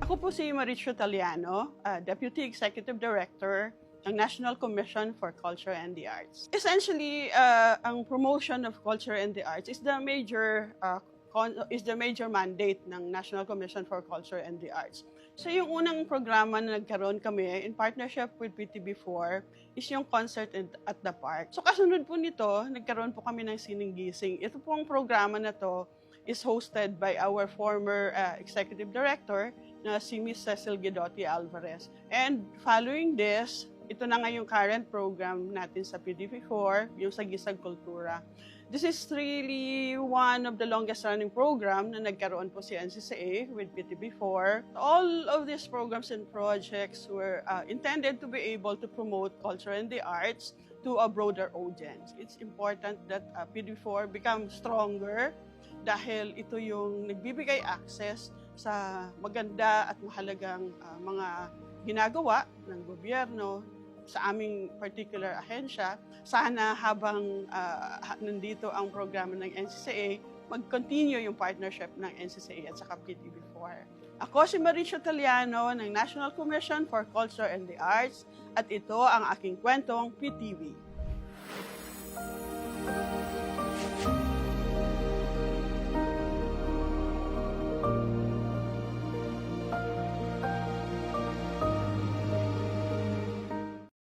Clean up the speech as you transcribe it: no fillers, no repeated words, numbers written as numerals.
Ako po si Mauricio Taliano, Deputy Executive Director ng National Commission for Culture and the Arts. Essentially, ang promotion of culture and the arts is the major mandate ng National Commission for Culture and the Arts. So yung unang programa na nagkaroon kami in partnership with PTV4 is yung Concert at the Park. So kasunod po nito, nagkaroon po kami ng Sining Gising. Ito pong programa na to is hosted by our former Executive Director na si Ms. Cecil Guidotti Alvarez. And following this, ito na nga yung current program natin sa PTV4, yung sa Gisag Kultura. This is really one of the longest running program na nagkaroon po si NCCA with PTV4. All of these programs and projects were intended to be able to promote culture and the arts to a broader audience. It's important that PTV4 become stronger dahil ito yung nagbibigay access sa maganda at mahalagang mga ginagawa ng gobyerno sa aming particular ahensya. Sana habang nandito ang programa ng NCCA, mag-continue yung partnership ng NCCA at saka PTV4. Ako si Mauricio Taliano ng National Commission for Culture and the Arts at ito ang aking kwentong PTV.